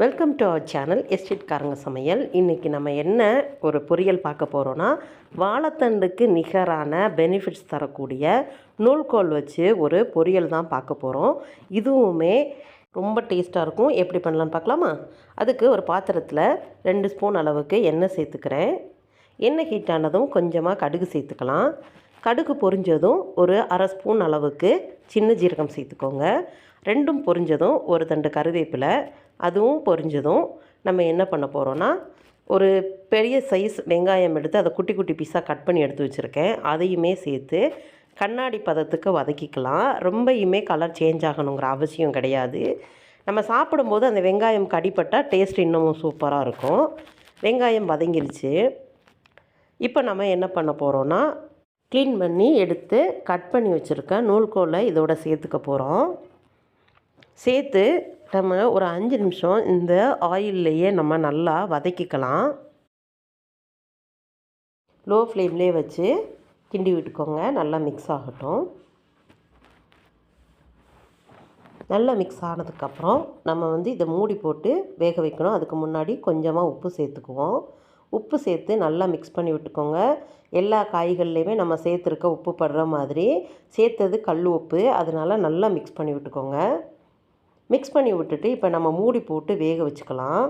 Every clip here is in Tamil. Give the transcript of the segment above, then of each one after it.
வெல்கம் டு அவர் சேனல் எஸ்டேட்காரங்க சமையல். இன்றைக்கி நம்ம என்ன ஒரு பொரியல் பார்க்க போகிறோன்னா, வாழைத்தண்டுக்கு நிகரான பெனிஃபிட்ஸ் தரக்கூடிய நூல்கோல் வச்சு ஒரு பொரியல் தான் பார்க்க போகிறோம். இதுவுமே ரொம்ப டேஸ்ட்டாக இருக்கும். எப்படி பண்ணலான்னு பார்க்கலாமா? அதுக்கு ஒரு பாத்திரத்தில் 2 ஸ்பூன் அளவுக்கு எண்ணெய் சேர்த்துக்கிறேன். எண்ணெய் ஹீட் ஆனதும் கொஞ்சமாக கடுகு சேர்த்துக்கலாம். கடுகு பொரிஞ்சதும் ஒரு அரை ஸ்பூன் அளவுக்கு சின்ன ஜீரகம் சேர்த்துக்கோங்க. ரெண்டும் பொரிஞ்சதும் ஒரு தண்டு கருவேப்பிலை, அதுவும் பொரிஞ்சதும் நம்ம என்ன பண்ண போகிறோன்னா, ஒரு பெரிய சைஸ் வெங்காயம் எடுத்து அதை குட்டி குட்டி பீஸாக கட் பண்ணி எடுத்து வச்சுருக்கேன். அதையுமே சேர்த்து கண்ணாடி பதத்துக்கு வதக்கிக்கலாம். ரொம்பயுமே கலர் சேஞ்ச் ஆகணுங்கிற அவசியம் கிடையாது. நம்ம சாப்பிடும்போது அந்த வெங்காயம் கடிப்பட்டால் டேஸ்ட் இன்னமும் சூப்பராக இருக்கும். வெங்காயம் வதங்கிருச்சு. இப்போ நம்ம என்ன பண்ண போகிறோன்னா, க்ளீன் பண்ணி எடுத்து கட் பண்ணி வச்சுருக்க நூல்கோலை இதோட சேர்த்துக்க போகிறோம். சேர்த்து நம்ம ஒரு 5 நிமிஷம் இந்த ஆயில்லையே நம்ம நல்லா வதக்கிக்கலாம். லோ ஃப்ளேம்லேயே வச்சு கிண்டி விட்டுக்கோங்க. நல்லா மிக்ஸ் ஆகட்டும். நல்லா மிக்ஸ் ஆனதுக்கப்புறம் நம்ம இதை மூடி போட்டு வேக வைக்கணும். அதுக்கு முன்னாடி கொஞ்சமாக உப்பு சேர்த்துக்குவோம். உப்பு சேர்த்து நல்லா மிக்ஸ் பண்ணி விட்டுக்கோங்க. எல்லா காய்கள்லேயுமே நம்ம சேர்த்துருக்க உப்பு படுற மாதிரி சேர்த்தது கல் உப்பு, அதனால நல்லா மிக்ஸ் பண்ணி விட்டுக்கோங்க. மிக்ஸ் பண்ணி விட்டுட்டு இப்போ நம்ம மூடி போட்டு வேக வச்சுக்கலாம்.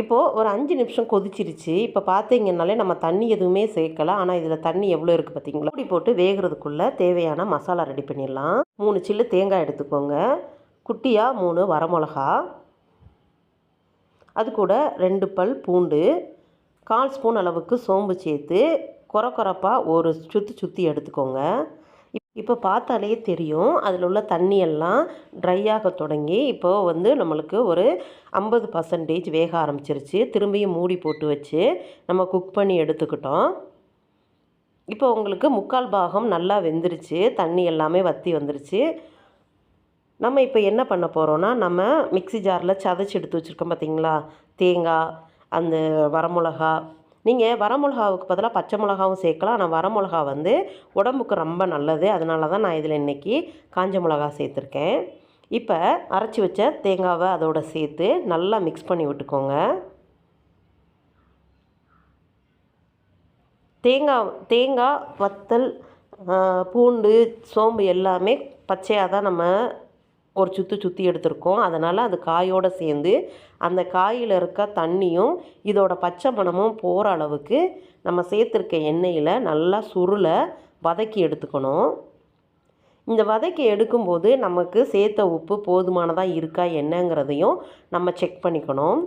இப்போது ஒரு 5 நிமிஷம் கொதிச்சிருச்சு. இப்போ பார்த்தீங்கன்னாலே நம்ம தண்ணி எதுவுமே சேர்க்கலை. ஆனால் இதில் தண்ணி எவ்வளோ இருக்குது பார்த்தீங்களா? மூடி போட்டு வேகிறதுக்குள்ளே தேவையான மசாலா ரெடி பண்ணிடலாம். 3 சில்லு தேங்காய் எடுத்துக்கோங்க. குட்டியாக 3 வரமிளகா, அது கூட 2 பல் பூண்டு, 1/4 ஸ்பூன் அளவுக்கு சோம்பு சேர்த்து கொரப்பாக ஒரு சுற்றி எடுத்துக்கோங்க. இப்போ பார்த்தாலே தெரியும் அதில் உள்ள தண்ணியெல்லாம் ட்ரை ஆக தொடங்கி இப்போது நம்மளுக்கு ஒரு 50% வேக ஆரம்பிச்சிருச்சு. திரும்பியும் மூடி போட்டு வச்சு நம்ம குக் பண்ணி எடுத்துக்கிட்டோம். இப்போ உங்களுக்கு 3/4 பாகம் நல்லா வெந்துருச்சு. தண்ணி எல்லாமே வற்றி வந்துருச்சு. நம்ம இப்போ என்ன பண்ண போகிறோன்னா, நம்ம மிக்ஸி ஜாரில் சதைச்சி எடுத்து வச்சுருக்கோம் பார்த்தீங்களா, தேங்காய், அந்த வரமிளகா. நீங்கள் வரமிளகாவுக்கு பதிலாக பச்சை மிளகாவும் சேர்க்கலாம். ஆனால் வரமிளகா உடம்புக்கு ரொம்ப நல்லது. அதனால தான் நான் இதில் இன்றைக்கி காஞ்ச மிளகா சேர்த்துருக்கேன். இப்போ அரைச்சி வச்ச தேங்காவை அதோடு சேர்த்து நல்லா மிக்ஸ் பண்ணி விட்டுக்கோங்க. தேங்காய் வத்தல், பூண்டு, சோம்பு எல்லாமே பச்சையாக தான் நம்ம ஒரு சுற்றி எடுத்துருக்கோம். அதனால் அது காயோடு சேர்ந்து அந்த காயில் இருக்க தண்ணியும் இதோட பச்சை மணமும் போகிற அளவுக்கு நம்ம சேர்த்துருக்க எண்ணெயில் நல்லா சுருள வதக்கி எடுத்துக்கணும். இந்த வதக்கி எடுக்கும்போது நமக்கு சேர்த்த உப்பு போதுமானதாக இருக்கா என்னங்கிறதையும் நம்ம செக் பண்ணிக்கணும்.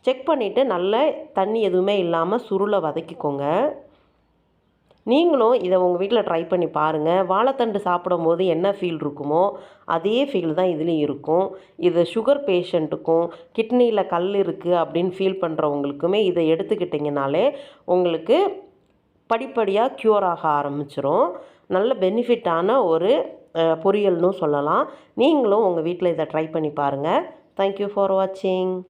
செக் பண்ணிவிட்டு நல்லா தண்ணி எதுவுமே இல்லாமல் சுருள வதக்கிக்கோங்க. நீங்களும் இதை உங்கள் வீட்டில் ட்ரை பண்ணி பாருங்கள். வாழைத்தண்டு சாப்பிடும்போது என்ன ஃபீல் இருக்குமோ அதே ஃபீல் தான் இதுலேயும் இருக்கும். இது சுகர் பேஷண்ட்டுக்கும் கிட்னியில் கல் இருக்குது அப்படின்னு ஃபீல் பண்ணுறவங்களுக்குமே இதை எடுத்துக்கிட்டிங்கனாலே உங்களுக்கு படிப்படியாக க்யூர் ஆக ஆரம்பிச்சிரும். நல்ல பெனிஃபிட்டான ஒரு பொரியல்னு சொல்லலாம். நீங்களும் உங்கள் வீட்டில் இதை ட்ரை பண்ணி பாருங்கள். தேங்க்யூ ஃபார் வாட்சிங்.